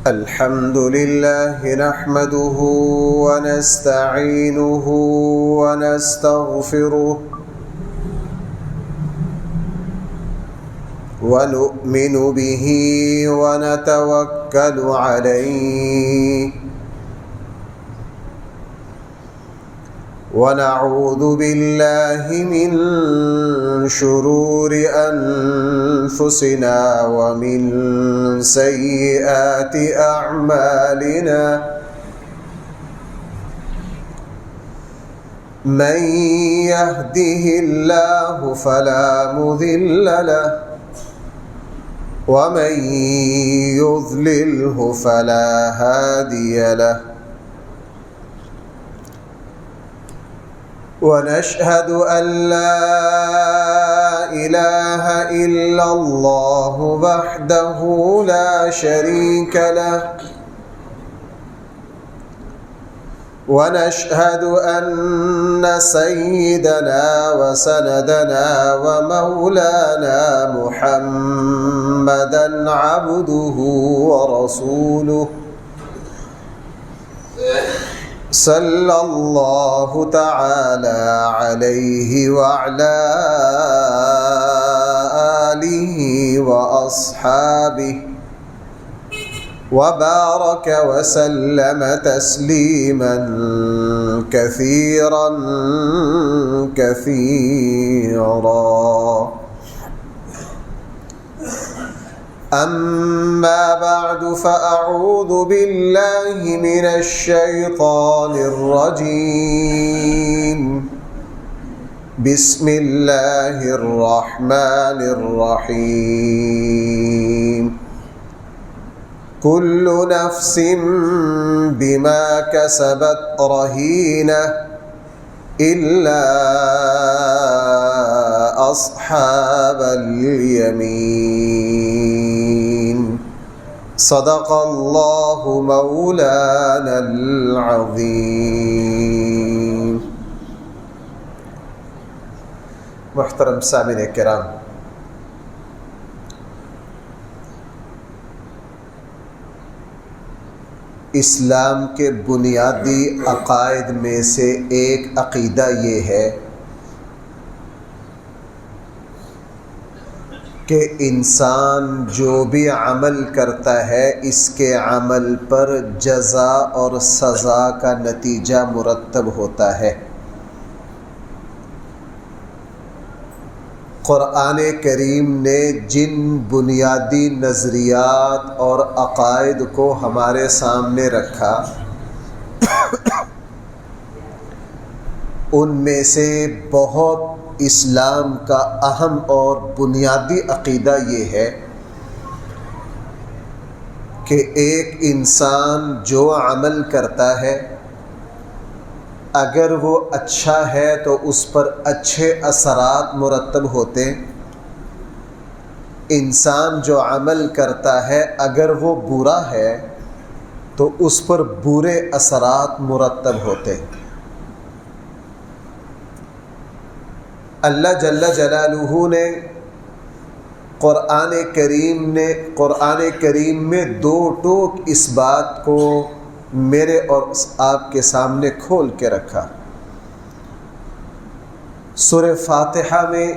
الحمد لله نحمده ونستعينه ونستغفره ونؤمن به ونتوكل عليه ونعوذ بالله من شرور أنفسنا ومن سيئات أعمالنا من يهده الله فلا مضل له ومن يضلله فلا هادي له ونشهد أن لا إله إلا الله وحده لا شريك له ونشهد أن سيدنا وسندنا ومولانا محمدًا عبده ورسوله صلى الله تعالى عليه وعلى آله وأصحابه وبارك وسلم تسليما كثيرا كثيرا. أما بعد فأعوذ بالله من الشيطان الرجيم. بسم الله الرحمن الرحيم. كل نفس بما كسبت رهينة إلا أصحاب اليمين. صدق الله مولانا العظيم. محترم سامعین کرام، اسلام کے بنیادی عقائد میں سے ایک عقیدہ یہ ہے کہ انسان جو بھی عمل کرتا ہے اس کے عمل پر جزا اور سزا کا نتیجہ مرتب ہوتا ہے۔ قرآن کریم نے جن بنیادی نظریات اور عقائد کو ہمارے سامنے رکھا ان میں سے بہت اسلام کا اہم اور بنیادی عقیدہ یہ ہے کہ ایک انسان جو عمل کرتا ہے اگر وہ اچھا ہے تو اس پر اچھے اثرات مرتب ہوتے، انسان جو عمل کرتا ہے اگر وہ برا ہے تو اس پر برے اثرات مرتب ہوتے۔ اللہ جل جلالہ نے قرآن کریم میں دو ٹوک اس بات کو میرے اور آپ کے سامنے کھول کے رکھا۔ سورہ فاتحہ میں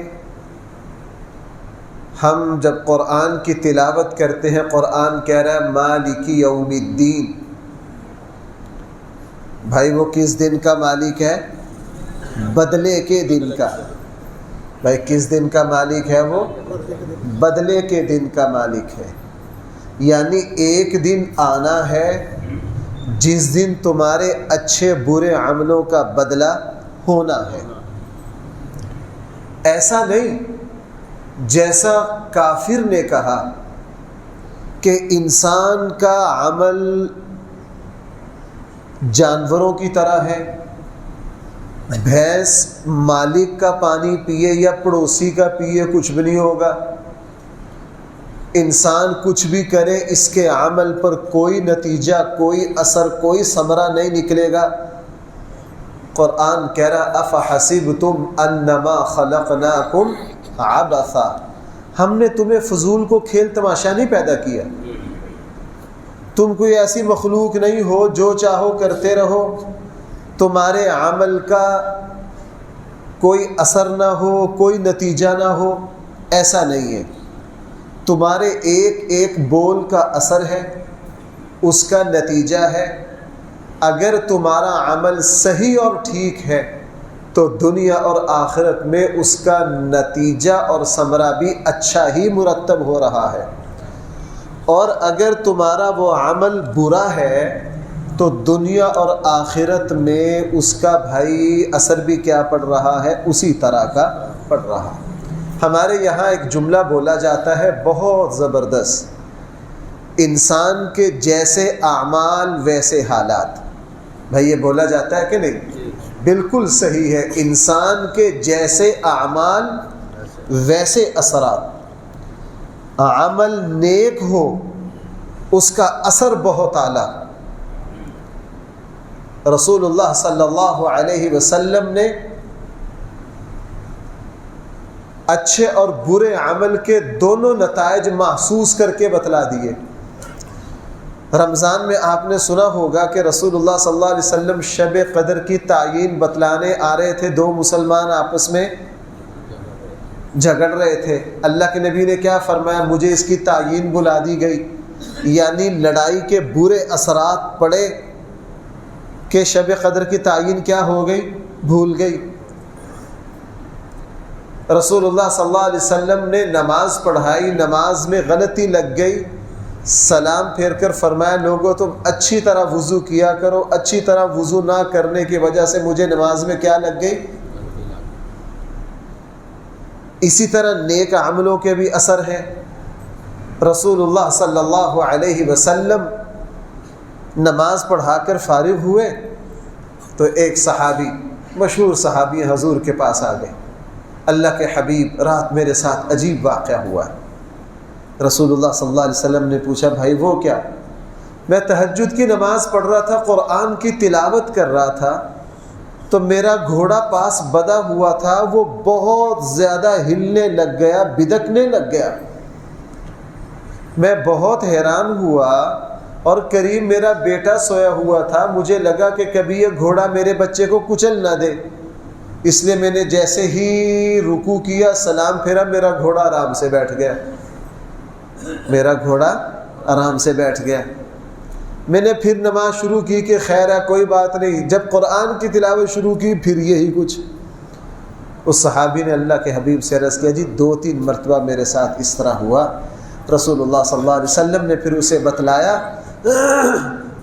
ہم جب قرآن کی تلاوت کرتے ہیں، قرآن کہہ رہا ہے مالک یوم الدین۔ بھائی وہ کس دن کا مالک ہے؟ بدلے کے دن کا۔ بھائی کس دن کا مالک ہے؟ وہ بدلے کے دن کا مالک ہے، یعنی ایک دن آنا ہے جس دن تمہارے اچھے برے عملوں کا بدلہ ہونا ہے۔ ایسا نہیں جیسا کافر نے کہا کہ انسان کا عمل جانوروں کی طرح ہے، بھینس مالک کا پانی پیے یا پڑوسی کا پیے کچھ بھی نہیں ہوگا، انسان کچھ بھی کرے اس کے عمل پر کوئی نتیجہ، کوئی اثر، کوئی ثمرہ نہیں نکلے گا۔ قرآن کہہ رہا افحسبتم انما خلقناکم عبثا، ہم نے تمہیں فضول کو کھیل تماشا نہیں پیدا کیا۔ تم کوئی ایسی مخلوق نہیں ہو جو چاہو کرتے رہو، تمہارے عمل کا کوئی اثر نہ ہو، کوئی نتیجہ نہ ہو، ایسا نہیں ہے۔ تمہارے ایک ایک بول کا اثر ہے، اس کا نتیجہ ہے۔ اگر تمہارا عمل صحیح اور ٹھیک ہے تو دنیا اور آخرت میں اس کا نتیجہ اور ثمرہ بھی اچھا ہی مرتب ہو رہا ہے، اور اگر تمہارا وہ عمل برا ہے تو دنیا اور آخرت میں اس کا بھائی اثر بھی کیا پڑ رہا ہے، اسی طرح کا پڑ رہا ہے۔ ہمارے یہاں ایک جملہ بولا جاتا ہے بہت زبردست، انسان کے جیسے اعمال ویسے حالات۔ بھائی یہ بولا جاتا ہے کہ نہیں؟ بالکل صحیح ہے، انسان کے جیسے اعمال ویسے اثرات۔ عمل نیک ہو اس کا اثر بہت اعلیٰ۔ رسول اللہ صلی اللہ علیہ وسلم نے اچھے اور برے عمل کے دونوں نتائج محسوس کر کے بتلا دیے۔ رمضان میں آپ نے سنا ہوگا کہ رسول اللہ صلی اللہ علیہ وسلم شب قدر کی تعیین بتلانے آ رہے تھے، دو مسلمان آپس میں جھگڑ رہے تھے، اللہ کے نبی نے کیا فرمایا؟ مجھے اس کی تعیین بلا دی گئی، یعنی لڑائی کے برے اثرات پڑے کہ شب قدر کی تعیین کیا ہو گئی؟ بھول گئی۔ رسول اللہ صلی اللہ علیہ وسلم نے نماز پڑھائی، نماز میں غلطی لگ گئی، سلام پھیر کر فرمایا لوگوں تم اچھی طرح وضو کیا کرو، اچھی طرح وضو نہ کرنے کی وجہ سے مجھے نماز میں کیا لگ گئی؟ اسی طرح نیک عملوں کے بھی اثر ہے۔ رسول اللہ صلی اللہ علیہ وسلم نماز پڑھا کر فارغ ہوئے تو ایک صحابی، مشہور صحابی حضور کے پاس آ گئے، اللہ کے حبیب رات میرے ساتھ عجیب واقعہ ہوا ہے۔ رسول اللہ صلی اللہ علیہ وسلم نے پوچھا بھائی وہ کیا؟ میں تہجد کی نماز پڑھ رہا تھا، قرآن کی تلاوت کر رہا تھا، تو میرا گھوڑا پاس بدھا ہوا تھا، وہ بہت زیادہ ہلنے لگ گیا، بدکنے لگ گیا۔ میں بہت حیران ہوا اور قریب میرا بیٹا سویا ہوا تھا، مجھے لگا کہ کبھی یہ گھوڑا میرے بچے کو کچل نہ دے، اس لیے میں نے جیسے ہی رکوع کیا، سلام پھیرا، میرا گھوڑا آرام سے بیٹھ گیا، میرا گھوڑا آرام سے بیٹھ گیا۔ میں نے پھر نماز شروع کی کہ خیر ہے کوئی بات نہیں، جب قرآن کی تلاوت شروع کی پھر یہی کچھ۔ اس صحابی نے اللہ کے حبیب سے عرض کیا جی 2-3 مرتبہ میرے ساتھ اس طرح ہوا۔ رسول اللہ صلی اللہ علیہ وسلم نے پھر اسے بتلایا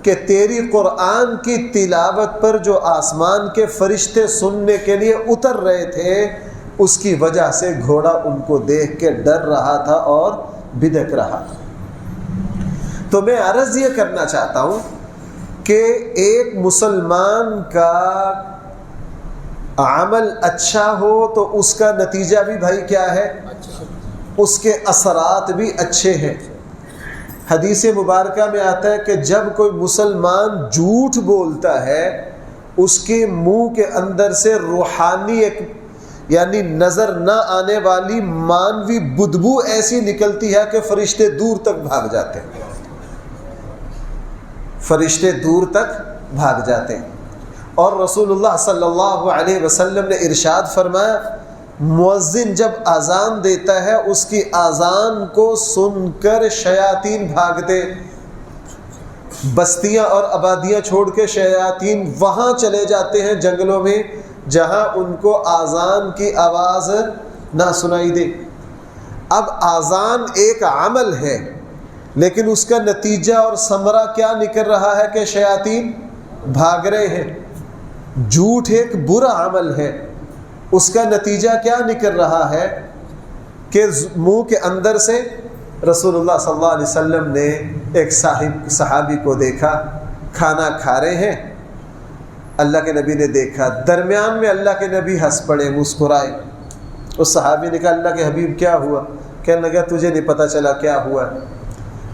کہ تیری قرآن کی تلاوت پر جو آسمان کے فرشتے سننے کے لیے اتر رہے تھے، اس کی وجہ سے گھوڑا ان کو دیکھ کے ڈر رہا تھا اور بدک رہا تھا۔ تو میں عرض یہ کرنا چاہتا ہوں کہ ایک مسلمان کا عمل اچھا ہو تو اس کا نتیجہ بھی بھائی کیا ہے؟ اس کے اثرات بھی اچھے ہیں۔ حدیث مبارکہ میں آتا ہے کہ جب کوئی مسلمان جھوٹ بولتا ہے، اس کے منہ کے اندر سے روحانی ایک یعنی نظر نہ آنے والی مانوی بدبو ایسی نکلتی ہے کہ فرشتے دور تک بھاگ جاتے ہیں، فرشتے دور تک بھاگ جاتے ہیں۔ اور رسول اللہ صلی اللہ علیہ وسلم نے ارشاد فرمایا مؤذن جب اذان دیتا ہے اس کی اذان کو سن کر شیاطین بھاگتے، بستیاں اور آبادیاں چھوڑ کے شیاطین وہاں چلے جاتے ہیں جنگلوں میں جہاں ان کو اذان کی آواز نہ سنائی دے۔ اب اذان ایک عمل ہے لیکن اس کا نتیجہ اور ثمرہ کیا نکل رہا ہے کہ شیاطین بھاگ رہے ہیں۔ جھوٹ ایک برا عمل ہے، اس کا نتیجہ کیا نکل رہا ہے کہ منہ کے اندر سے رسول اللہ صلی اللہ علیہ وسلم نے ایک صحابی کو دیکھا، کھانا کھا رہے ہیں، اللہ کے نبی نے دیکھا، درمیان میں اللہ کے نبی ہنس پڑے، مسکرائے۔ اس صحابی نے کہا اللہ کے حبیب کیا ہوا؟ کہنے لگا تجھے نہیں پتہ چلا کیا ہوا؟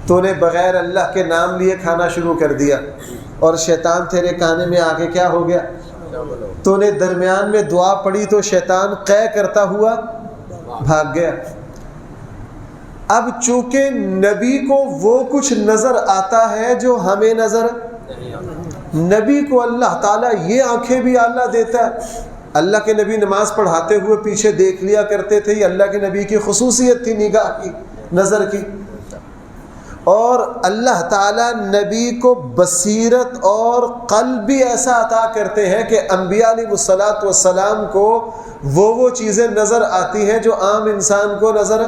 تو نے بغیر اللہ کے نام لیے کھانا شروع کر دیا اور شیطان تیرے کانے میں آ کے کیا ہو گیا؟ تو نے درمیان میں دعا پڑھی تو شیطان قے کرتا ہوا بھاگ گیا۔ اب چونکہ نبی کو وہ کچھ نظر آتا ہے جو ہمیں نظر، نبی کو اللہ تعالیٰ یہ آنکھیں بھی اللہ دیتا ہے. اللہ کے نبی نماز پڑھاتے ہوئے پیچھے دیکھ لیا کرتے تھے، یہ اللہ کے نبی کی خصوصیت تھی نگاہ کی، نظر کی. اور اللہ تعالیٰ نبی کو بصیرت اور قلب بھی ایسا عطا کرتے ہیں کہ انبیاء علیہ الصلوۃ والسلام کو وہ چیزیں نظر آتی ہیں جو عام انسان کو نظر.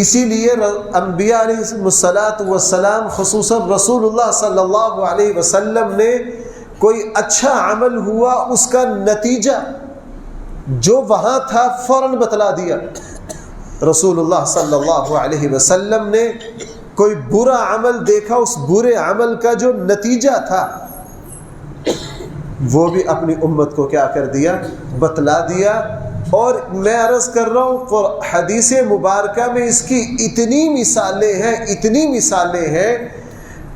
اسی لیے انبیاء علیہ الصلوۃ والسلام خصوصاً رسول اللہ صلی اللہ علیہ وسلم نے کوئی اچھا عمل ہوا، اس کا نتیجہ جو وہاں تھا فوراً بتلا دیا. رسول اللہ صلی اللہ علیہ وسلم نے کوئی برا عمل دیکھا، اس برے عمل کا جو نتیجہ تھا وہ بھی اپنی امت کو کیا کر دیا، بتلا دیا. اور میں عرض کر رہا ہوں حدیث مبارکہ میں اس کی اتنی مثالیں ہیں.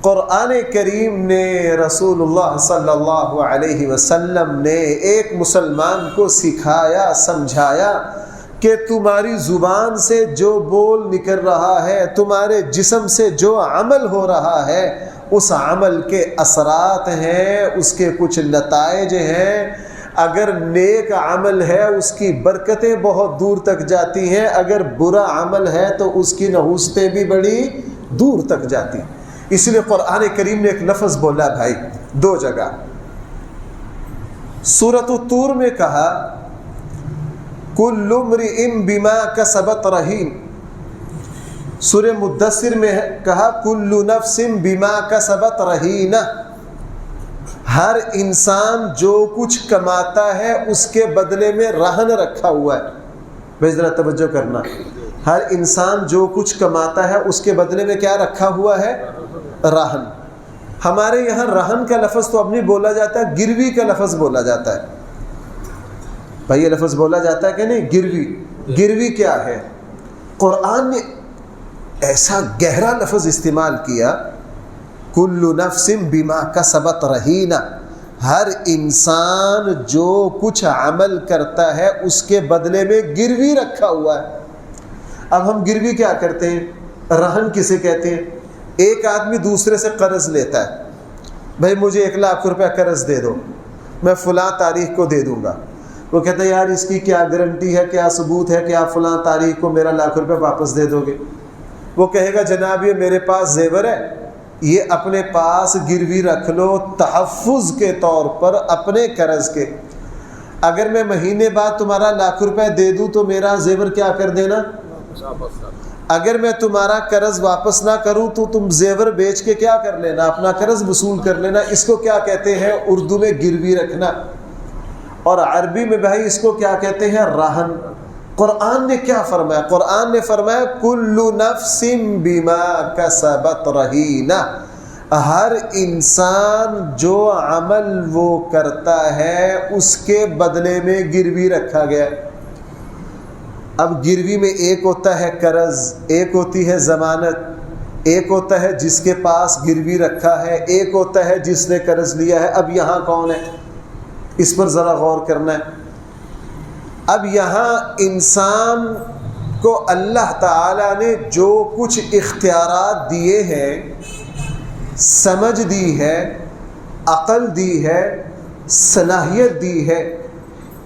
قرآن کریم نے، رسول اللہ صلی اللہ علیہ وسلم نے ایک مسلمان کو سکھایا، سمجھایا کہ تمہاری زبان سے جو بول نکل رہا ہے، تمہارے جسم سے جو عمل ہو رہا ہے، اس عمل کے اثرات ہیں، اس کے کچھ نتائج ہیں. اگر نیک عمل ہے اس کی برکتیں بہت دور تک جاتی ہیں، اگر برا عمل ہے تو اس کی نحوستیں بھی بڑی دور تک جاتی ہیں. اس لیے قرآن کریم نے ایک لفظ بولا بھائی 2 جگہ. سورۃ الطور میں کہا کل امرئ بما کسبت رہین. سورہ مدثر میں کہا کل نفس بما کسبت رہینہ. ہر انسان جو کچھ کماتا ہے اس کے بدلے میں رہن رکھا ہوا ہے. بھائی ذرا توجہ کرنا، ہر انسان جو کچھ کماتا ہے اس کے بدلے میں کیا رکھا ہوا ہے؟ رہن. ہمارے یہاں رہن کا لفظ تو اب نہیں بولا جاتا، گروی کا لفظ بولا جاتا ہے. بھائی یہ لفظ بولا جاتا ہے کہ نہیں؟ گروی کیا ہے؟ قرآن نے ایسا گہرا لفظ استعمال کیا، کل نفس بما کسبت رہینہ. ہر انسان جو کچھ عمل کرتا ہے اس کے بدلے میں گروی رکھا ہوا ہے. اب ہم گروی کیا کرتے ہیں؟ رہن کسے کہتے ہیں؟ ایک آدمی دوسرے سے قرض لیتا ہے، بھائی مجھے 1 لاکھ روپے قرض دے دو، میں فلاں تاریخ کو دے دوں گا. وہ کہتا ہے یار اس کی کیا گارنٹی ہے، کیا ثبوت ہے کہ آپ فلاں تاریخ کو میرا 1 لاکھ روپے واپس دے دو گے؟ وہ کہے گا جناب یہ میرے پاس زیور ہے، یہ اپنے پاس گروی رکھ لو تحفظ کے طور پر اپنے قرض کے. اگر میں مہینے بعد تمہارا 1 لاکھ روپے دے دوں تو میرا زیور کیا کر دینا؟ اگر میں تمہارا قرض واپس نہ کروں تو تم زیور بیچ کے کیا کر لینا؟ اپنا قرض وصول کر لینا. اس کو کیا کہتے ہیں اردو میں؟ گروی رکھنا. اور عربی میں بھائی اس کو کیا کہتے ہیں؟ رہن. قرآن نے کیا فرمایا؟ قرآن نے فرمایا کل نفس بما کسبت رہینہ. ہر انسان جو عمل وہ کرتا ہے اس کے بدلے میں گروی رکھا گیا. اب گروی میں ایک ہوتا ہے قرض، ایک ہوتی ہے ضمانت، ایک ہوتا ہے جس کے پاس گروی رکھا ہے، ایک ہوتا ہے جس نے قرض لیا ہے. اب یہاں کون ہے؟ اس پر ذرا غور کرنا ہے. اب یہاں انسان کو اللہ تعالیٰ نے جو کچھ اختیارات دیے ہیں، سمجھ دی ہے، عقل دی ہے، صلاحیت دی ہے.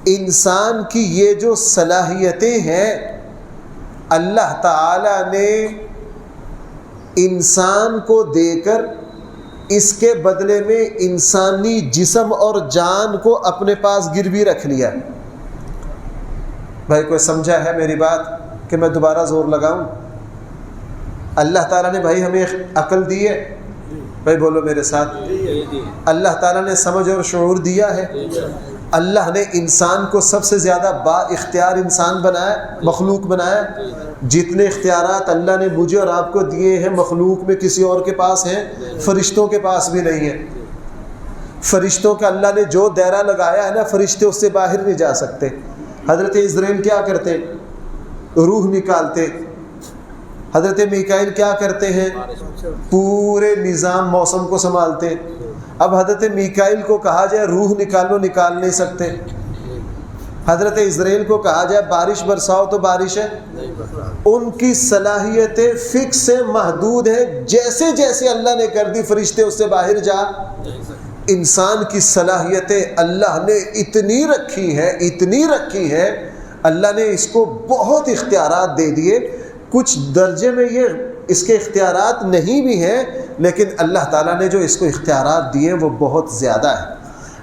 انسان کی یہ جو صلاحیتیں ہیں اللہ تعالیٰ نے انسان کو دے کر اس کے بدلے میں انسانی جسم اور جان کو اپنے پاس گروی رکھ لیا. بھائی کوئی سمجھا ہے میری بات کہ میں دوبارہ زور لگاؤں؟ اللہ تعالیٰ نے بھائی ہمیں عقل دی ہے، بھائی بولو میرے ساتھ، اللہ تعالیٰ نے سمجھ اور شعور دیا ہے. اللہ نے انسان کو سب سے زیادہ با اختیار انسان بنایا، مخلوق بنایا. جتنے اختیارات اللہ نے مجھے اور آپ کو دیے ہیں مخلوق میں کسی اور کے پاس ہیں، فرشتوں کے پاس بھی نہیں ہیں. فرشتوں کا اللہ نے جو دائرہ لگایا ہے نا، فرشتے اس سے باہر نہیں جا سکتے. حضرت عزرائیل کیا کرتے؟ روح نکالتے. حضرت میکائیل کیا کرتے ہیں؟ پورے نظام موسم کو اب حضرت میکائیل کو کہا جائے روح نکالو، نکال نہیں سکتے. حضرت اسرائیل کو کہا جائے بارش برساؤ تو بارش ہے، ان کی صلاحیتیں فکس ہیں، محدود ہیں، جیسے جیسے اللہ نے کر دی فرشتے اس سے باہر جا۔ انسان کی صلاحیتیں اللہ نے اتنی رکھی ہے، اللہ نے اس کو بہت اختیارات دے دیے، کچھ درجے میں یہ اس کے اختیارات نہیں بھی ہیں، لیکن اللہ تعالیٰ نے جو اس کو اختیارات دیے وہ بہت زیادہ ہے۔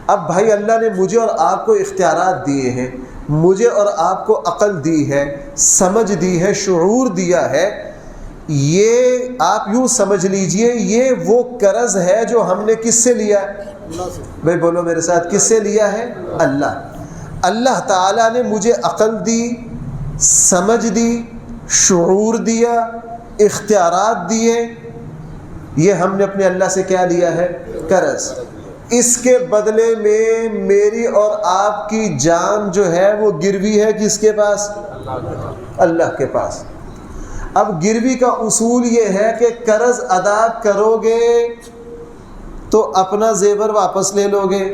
اب بھائی اللہ نے مجھے اور آپ کو اختیارات دیے ہیں، مجھے اور آپ کو عقل دی ہے، سمجھ دی ہے، شعور دیا ہے، یہ آپ یوں سمجھ لیجئے یہ وہ قرض ہے جو ہم نے کس سے لیا ہے؟ بھائی بولو میرے ساتھ، کس سے لیا ہے؟ اللہ تعالیٰ نے مجھے عقل دی، سمجھ دی، شعور دیا، اختیارات دیے، یہ ہم نے اپنے اللہ سے کیا لیا ہے؟ قرض۔ اس کے بدلے میں میری اور آپ کی جان جو ہے وہ گروی ہے کس کے پاس؟ اللہ کے پاس۔ اب گروی کا اصول یہ ہے کہ قرض ادا کرو گے تو اپنا زیور واپس لے لو گے،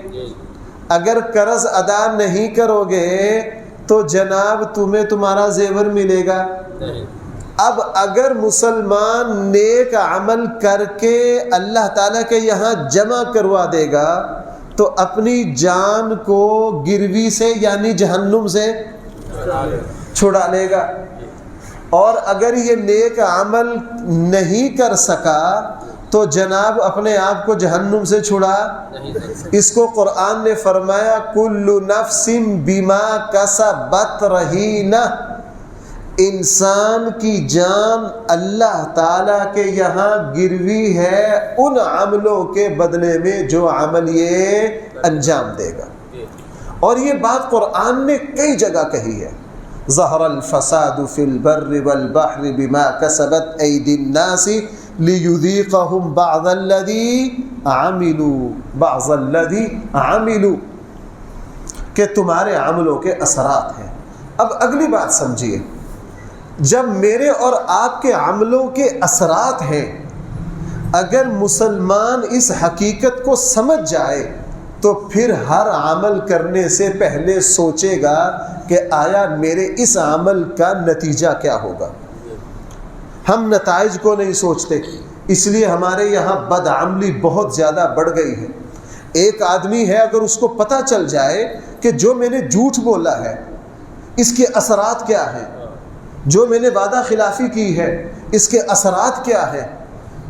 اگر قرض ادا نہیں کرو گے تو جناب تمہیں تمہارا زیور ملے گا۔ اب اگر مسلمان نیک عمل کر کے اللہ تعالیٰ کے یہاں جمع کروا دے گا تو اپنی جان کو گروی سے یعنی جہنم سے چھڑا لے گا، اور اگر یہ نیک عمل نہیں کر سکا تو جناب اپنے آپ کو جہنم سے چھڑا۔ اس کو قرآن نے فرمایا کل نفس بما کسبت رہینہ، انسان کی جان اللہ تعالیٰ کے یہاں گروی ہے ان عملوں کے بدلے میں جو عمل یہ انجام دے گا۔ اور یہ بات قرآن نے کئی جگہ کہی ہے، ظہر الفساد فی البر والبحر بما کسبت ایدی الناس لیذیقہم بعض الذی عملوا، کہ تمہارے عملوں کے اثرات ہیں۔ اب اگلی بات سمجھیے، جب میرے اور آپ کے عملوں کے اثرات ہیں، اگر مسلمان اس حقیقت کو سمجھ جائے تو پھر ہر عمل کرنے سے پہلے سوچے گا کہ آیا میرے اس عمل کا نتیجہ کیا ہوگا۔ ہم نتائج کو نہیں سوچتے، اس لیے ہمارے یہاں بدعملی بہت زیادہ بڑھ گئی ہے۔ ایک آدمی ہے اگر اس کو پتہ چل جائے کہ جو میں نے جھوٹ بولا ہے اس کے اثرات کیا ہیں، جو میں نے وعدہ خلافی کی ہے اس کے اثرات کیا ہیں،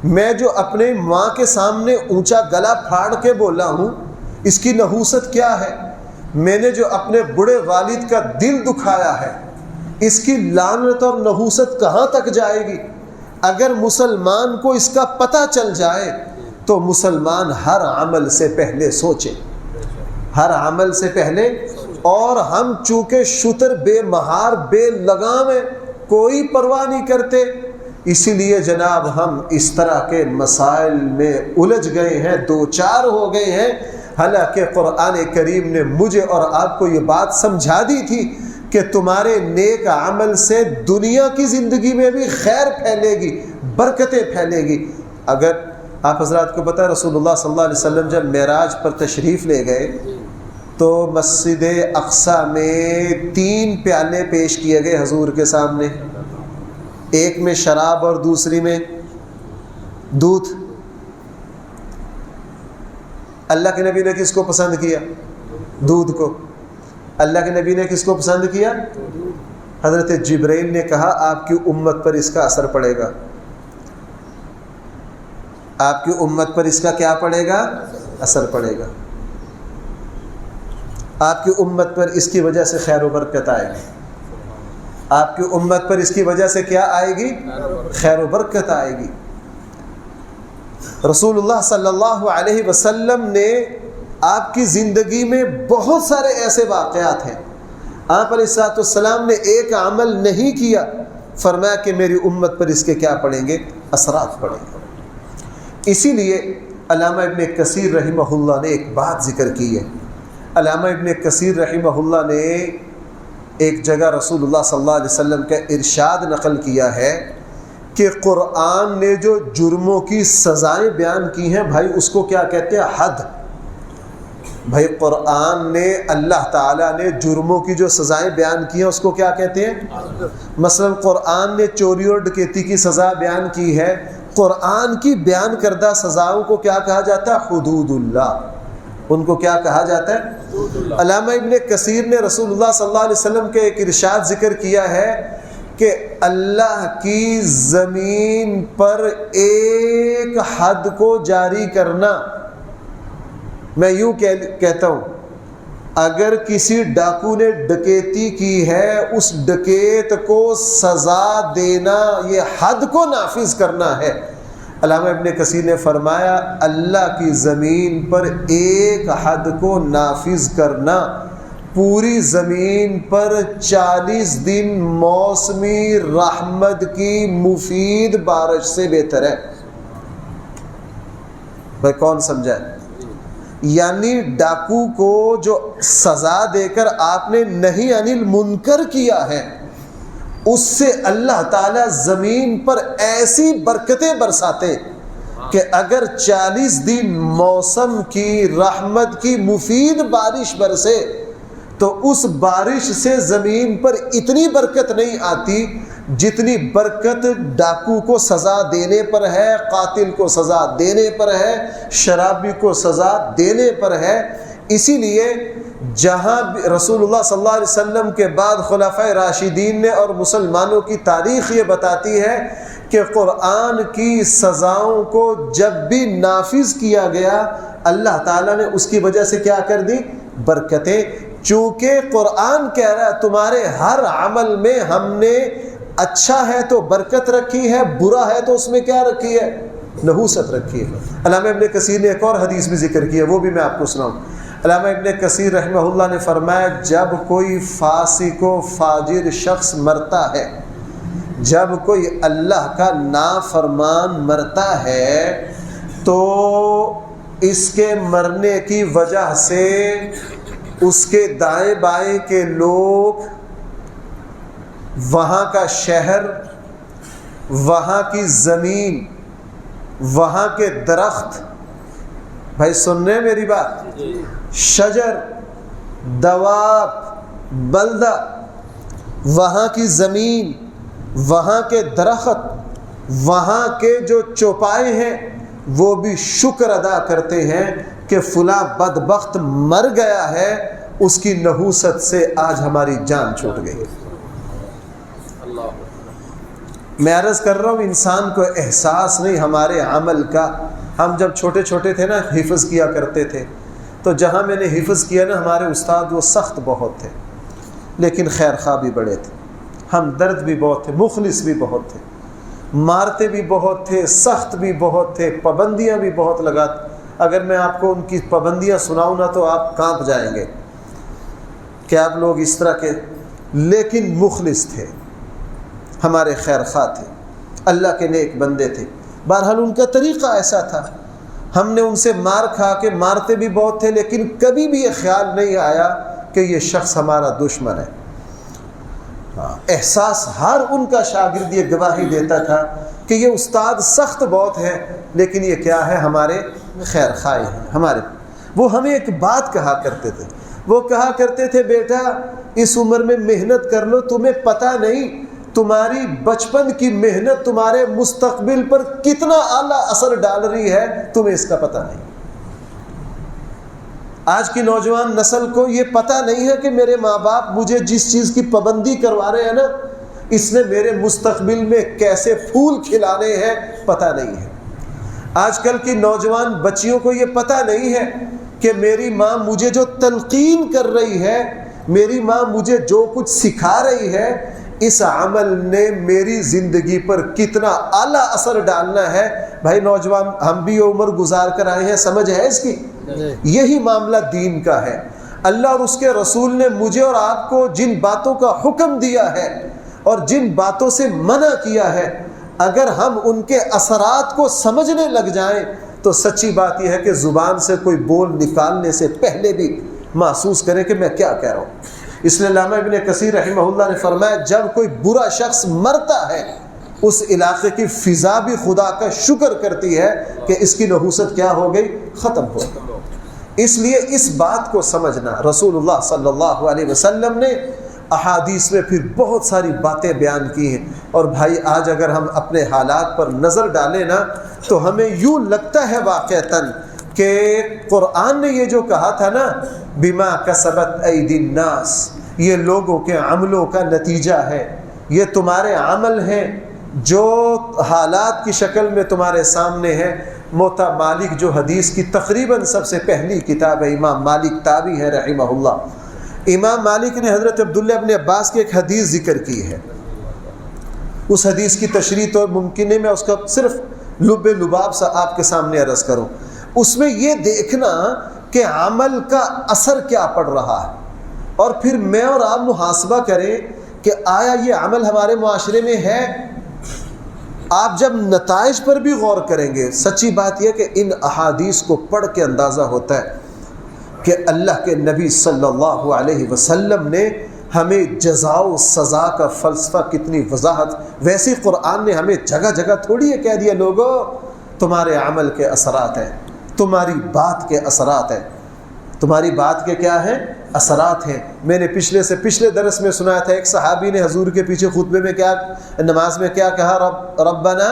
میں جو اپنے ماں کے سامنے اونچا گلا پھاڑ کے بولا ہوں اس کی نحوست کیا ہے، میں نے جو اپنے بڑے والد کا دل دکھایا ہے اس کی لعنت اور نحوست کہاں تک جائے گی۔ اگر مسلمان کو اس کا پتہ چل جائے تو مسلمان ہر عمل سے پہلے سوچے، ہر عمل سے پہلے۔ اور ہم چونکہ شتر بے مہار بے لگام ہیں، کوئی پرواہ نہیں کرتے، اسی لیے جناب ہم اس طرح کے مسائل میں الجھ گئے ہیں، دو چار ہو گئے ہیں۔ حالانکہ قرآن کریم نے مجھے اور آپ کو یہ بات سمجھا دی تھی کہ تمہارے نیک عمل سے دنیا کی زندگی میں بھی خیر پھیلے گی، برکتیں پھیلے گی۔ اگر آپ حضرات کو پتہ ہے رسول اللہ صلی اللہ علیہ وسلم جب معراج پر تشریف لے گئے تو مسجد اقصیٰ میں 3 پیالے پیش کیے گئے حضور کے سامنے، ایک میں شراب اور دوسری میں دودھ۔ اللہ کے نبی نے کس کو پسند کیا؟ دودھ کو۔ اللہ کے نبی نے کس کو پسند کیا؟ حضرت جبرائیل نے کہا آپ کی امت پر اس کا اثر پڑے گا، آپ کی امت پر اس کا کیا پڑے گا؟ اثر پڑے گا، آپ کی امت پر اس کی وجہ سے خیر و برکت آئے گی، آپ کی امت پر اس کی وجہ سے کیا آئے گی؟ خیر و برکت آئے گی۔ رسول اللہ صلی اللہ علیہ وسلم نے آپ کی زندگی میں بہت سارے ایسے واقعات ہیں، آپ علیہ السلام نے ایک عمل نہیں کیا، فرمایا کہ میری امت پر اس کے کیا پڑیں گے؟ اثرات پڑیں گے۔ اسی لیے علامہ ابن کثیر رحمہ اللہ نے ایک بات ذکر کی ہے۔ علامہ ابن کثیر رحمہ اللہ نے ایک جگہ رسول اللہ صلی اللہ علیہ وسلم کا ارشاد نقل کیا ہے کہ قرآن نے جو جرموں کی سزائیں بیان کی ہیں بھائی اس کو کیا کہتے ہیں؟ حد۔ بھائی قرآن نے اللہ تعالیٰ نے جرموں کی جو سزائیں بیان کی ہیں اس کو کیا کہتے ہیں؟ مثلا قرآن نے چوری اور ڈکیتی کی سزا بیان کی ہے، قرآن کی بیان کردہ سزاؤں کو کیا کہا جاتا ہے؟ حدود اللہ، ان کو کیا کہا جاتا ہے؟ علامہ ابن کثیر نے رسول اللہ صلی اللہ علیہ وسلم کے ایک ارشاد ذکر کیا ہے کہ اللہ کی زمین پر ایک حد کو جاری کرنا، میں یوں کہتا ہوں اگر کسی ڈاکو نے ڈکیتی کی ہے اس ڈکیت کو سزا دینا، یہ حد کو نافذ کرنا ہے۔ علامہ ابن کثیر نے فرمایا اللہ کی زمین پر ایک حد کو نافذ کرنا پوری زمین پر 40 دن موسمی رحمت کی مفید بارش سے بہتر ہے۔ بھائی کون سمجھا ہے؟ یعنی ڈاکو کو جو سزا دے کر آپ نے نہی عن المنکر کیا ہے اس سے اللہ تعالیٰ زمین پر ایسی برکتیں برساتے کہ اگر 40 دن موسم کی رحمت کی مفید بارش برسے تو اس بارش سے زمین پر اتنی برکت نہیں آتی جتنی برکت ڈاکو کو سزا دینے پر ہے، قاتل کو سزا دینے پر ہے، شرابی کو سزا دینے پر ہے۔ اسی لیے جہاں رسول اللہ صلی اللہ علیہ وسلم کے بعد خلفائے راشدین نے اور مسلمانوں کی تاریخ یہ بتاتی ہے کہ قرآن کی سزاؤں کو جب بھی نافذ کیا گیا اللہ تعالیٰ نے اس کی وجہ سے کیا کر دی؟ برکتیں۔ چونکہ قرآن کہہ رہا ہے تمہارے ہر عمل میں ہم نے اچھا ہے تو برکت رکھی ہے، برا ہے تو اس میں کیا رکھی ہے؟ نحوست رکھی ہے۔ علامہ ابن کثیر نے ایک اور حدیث بھی ذکر کی ہے، وہ بھی میں آپ کو سناؤں۔ علامہ ابن کثیر رحمہ اللہ نے فرمایا جب کوئی فاسق و فاجر شخص مرتا ہے، جب کوئی اللہ کا نافرمان مرتا ہے تو اس کے مرنے کی وجہ سے اس کے دائیں بائیں کے لوگ، وہاں کا شہر، وہاں کی زمین، وہاں کے درخت، بھائی سن رہے ہیں میری بات، شجر، دواب، بلدہ، وہاں کی زمین، وہاں کے درخت، وہاں کے جو چوپائے ہیں وہ بھی شکر ادا کرتے ہیں کہ فلاں بدبخت مر گیا ہے، اس کی نحوست سے آج ہماری جان چھوٹ گئی۔ میں عرض کر رہا ہوں انسان کو احساس نہیں ہمارے عمل کا۔ ہم جب چھوٹے چھوٹے تھے نا حفظ کیا کرتے تھے، تو جہاں میں نے حفظ کیا نا ہمارے استاد وہ سخت بہت تھے لیکن خیر خواہ بھی بڑے تھے، ہم درد بھی بہت تھے، مخلص بھی بہت تھے، مارتے بھی بہت تھے، سخت بھی بہت تھے، پابندیاں بھی بہت لگاتے۔ اگر میں آپ کو ان کی پابندیاں سناؤں نا تو آپ کانپ جائیں گے کہ آپ لوگ اس طرح کے، لیکن مخلص تھے، ہمارے خیر خواہ تھے، اللہ کے نیک بندے تھے۔ بہرحال ان کا طریقہ ایسا تھا، ہم نے ان سے مار کھا کے، مارتے بھی بہت تھے لیکن کبھی بھی یہ خیال نہیں آیا کہ یہ شخص ہمارا دشمن ہے۔ احساس ہر ان کا شاگرد یہ گواہی دیتا تھا کہ یہ استاد سخت بہت ہے لیکن یہ کیا ہے؟ ہمارے خیر خواہ ہیں، ہمارے۔ وہ ہمیں ایک بات کہا کرتے تھے، وہ کہا کرتے تھے بیٹا اس عمر میں محنت کر لو، تمہیں پتہ نہیں تمہاری بچپن کی محنت تمہارے مستقبل پر کتنا اعلیٰ اثر ڈال رہی ہے، تمہیں اس کا پتہ نہیں۔ آج کی نوجوان نسل کو یہ پتہ نہیں ہے کہ میرے ماں باپ مجھے جس چیز کی پابندی کروا رہے ہیں نا اس نے میرے مستقبل میں کیسے پھول کھلانے ہیں، پتہ نہیں ہے۔ آج کل کی نوجوان بچیوں کو یہ پتہ نہیں ہے کہ میری ماں مجھے جو تلقین کر رہی ہے، میری ماں مجھے جو کچھ سکھا رہی ہے، اس عمل نے میری زندگی پر کتنا اعلیٰ اثر ڈالنا ہے۔ بھائی نوجوان ہم بھی یہ عمر گزار کر آئے ہیں، سمجھ ہے اس کی؟ یہی معاملہ دین کا ہے۔ اللہ اور اس کے رسول نے مجھے اور آپ کو جن باتوں کا حکم دیا ہے اور جن باتوں سے منع کیا ہے، اگر ہم ان کے اثرات کو سمجھنے لگ جائیں تو سچی بات یہ ہے کہ زبان سے کوئی بول نکالنے سے پہلے بھی محسوس کریں کہ میں کیا کہہ رہا ہوں۔ اس لیے علامہ ابن کثیر رحمہ اللہ نے فرمایا جب کوئی برا شخص مرتا ہے اس علاقے کی فضا بھی خدا کا شکر کرتی ہے کہ اس کی نحوست کیا ہو گئی؟ ختم ہو گئی۔ اس لیے اس بات کو سمجھنا، رسول اللہ صلی اللہ علیہ وسلم نے احادیث میں پھر بہت ساری باتیں بیان کی ہیں. اور بھائی آج اگر ہم اپنے حالات پر نظر ڈالیں نا تو ہمیں یوں لگتا ہے واقعتاً کہ قرآن نے یہ جو کہا تھا نا بما کسبت ایدی الناس، یہ لوگوں کے عملوں کا نتیجہ ہے، یہ تمہارے عمل ہیں جو حالات کی شکل میں تمہارے سامنے ہیں. موطا مالک جو حدیث کی تقریباً سب سے پہلی کتاب ہے، امام مالک تابعی ہے رحمہ اللہ. امام مالک نے حضرت عبداللہ ابن عباس کی ایک حدیث ذکر کی ہے. اس حدیث کی تشریح تو ممکن ہے میں اس کا صرف لب لباب سا آپ کے سامنے عرض کروں. اس میں یہ دیکھنا کہ عمل کا اثر کیا پڑ رہا ہے، اور پھر میں اور آپ محاسبہ کریں کہ آیا یہ عمل ہمارے معاشرے میں ہے. آپ جب نتائج پر بھی غور کریں گے، سچی بات یہ کہ ان احادیث کو پڑھ کے اندازہ ہوتا ہے کہ اللہ کے نبی صلی اللہ علیہ وسلم نے ہمیں جزا و سزا کا فلسفہ کتنی وضاحت. ویسے قرآن نے ہمیں جگہ جگہ تھوڑی یہ کہہ دیا لوگوں تمہارے عمل کے اثرات ہیں، تمہاری بات کے اثرات ہیں. تمہاری بات کے کیا ہیں؟ اثرات ہیں. میں نے پچھلے درس میں سنایا تھا ایک صحابی نے حضور کے پیچھے خطبے میں کیا، نماز میں کیا کہا، ربنا،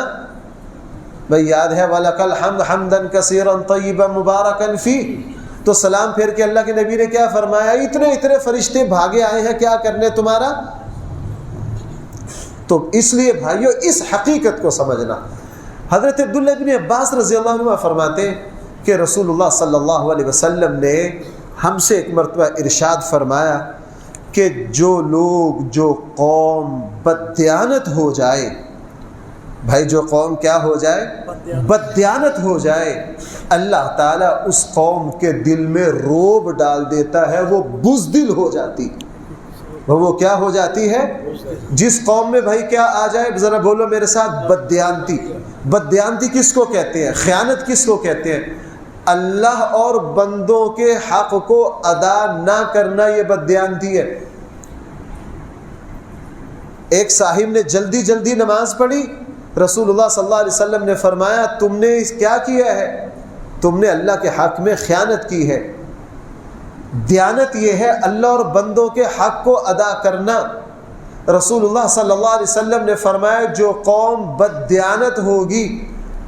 بھائی یاد ہے، وَلَكَ الْحَمْدُ حَمْدًا كَثِيرًا طَيِّبًا مُبَارَكًا فِيهِ. تو سلام پھیر کے اللہ کے نبی نے کیا فرمایا، اتنے فرشتے بھاگے آئے ہیں کیا کرنے تمہارا. تو اس لیے بھائیو اس حقیقت کو سمجھنا. حضرت عبداللہ بن عباس رضی اللہ عنہ فرماتے ہیں کہ رسول اللہ صلی اللہ علیہ وسلم نے ہم سے ایک مرتبہ ارشاد فرمایا کہ جو لوگ، جو قوم بددیانت ہو جائے، بھائی جو قوم کیا ہو جائے، بددیانت ہو جائے، اللہ تعالیٰ اس قوم کے دل میں روب ڈال دیتا ہے، وہ بزدل ہو جاتی. وہ کیا ہو جاتی ہے؟ جس قوم میں بھائی کیا آ جائے، ذرا بولو میرے ساتھ، بددیانتی. بددیانتی کس کو کہتے ہیں؟ خیانت کس کو کہتے ہیں؟ اللہ اور بندوں کے حق کو ادا نہ کرنا، یہ بددیانتی ہے. ایک صاحب نے جلدی نماز پڑھی، رسول اللہ صلی اللہ علیہ وسلم نے فرمایا تم نے کیا کیا ہے؟ تم نے اللہ کے حق میں خیانت کی ہے. دیانت یہ ہے اللہ اور بندوں کے حق کو ادا کرنا. رسول اللہ صلی اللہ علیہ وسلم نے فرمایا جو قوم بددیانت ہوگی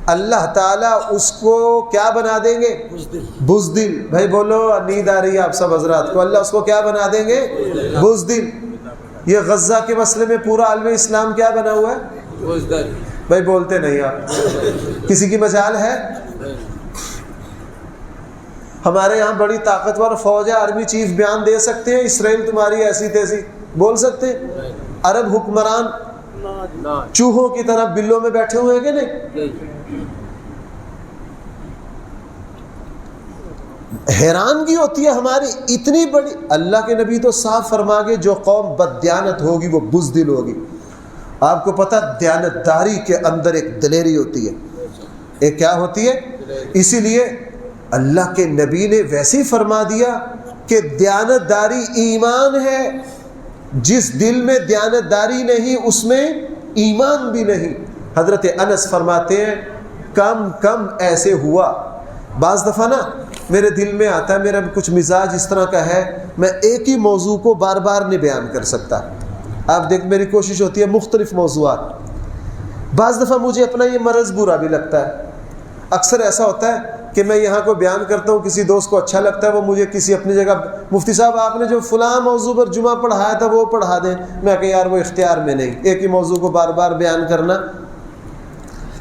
اللہ تعالیٰ اس کو کیا بنا دیں گے؟ بزدل. بھائی بولو، نیند آ رہی ہے آپ سب حضرات کو. اللہ اس کو کیا بنا دیں گے؟ بزدل. یہ غزہ کے مسئلے میں پورا عالم اسلام کیا بنا ہوا ہے؟ بزدل. بھائی بولتے نہیں آپ، کسی کی مجال ہے؟ ہمارے یہاں بڑی طاقتور فوج ہے، آرمی چیف بیان دے سکتے ہیں اسرائیل تمہاری ایسی تیسی بول سکتے ہیں؟ عرب حکمران چوہوں کی طرح بلوں میں بیٹھے ہوئے ہیں کہ نہیں؟ حیرانگی ہوتی ہے ہماری اتنی بڑی. اللہ کے نبی تو صاف فرما گئے جو قوم بددیانت ہوگی وہ بزدل ہوگی. آپ کو پتہ دیانتداری کے اندر ایک دلیری ہوتی ہے، ایک کیا ہوتی ہے؟ اسی لیے اللہ کے نبی نے ویسے ہی فرما دیا کہ دیانتداری ایمان ہے. جس دل میں دیانتداری نہیں اس میں ایمان بھی نہیں. حضرت انس فرماتے ہیں کم ایسے ہوا، بعض دفعہ نا میرے دل میں آتا ہے، میرا کچھ مزاج اس طرح کا ہے، میں ایک ہی موضوع کو بار بار نہیں بیان کر سکتا. آپ دیکھ میری کوشش ہوتی ہے مختلف موضوعات. بعض دفعہ مجھے اپنا یہ مرض برا بھی لگتا ہے. اکثر ایسا ہوتا ہے کہ میں یہاں کو بیان کرتا ہوں، کسی دوست کو اچھا لگتا ہے، وہ مجھے کسی اپنی جگہ مفتی صاحب آپ نے جو فلاں موضوع پر جمعہ پڑھایا تھا وہ پڑھا دیں. میں کہ یار وہ اختیار میں نہیں ایک ہی موضوع کو بار بار بیان کرنا.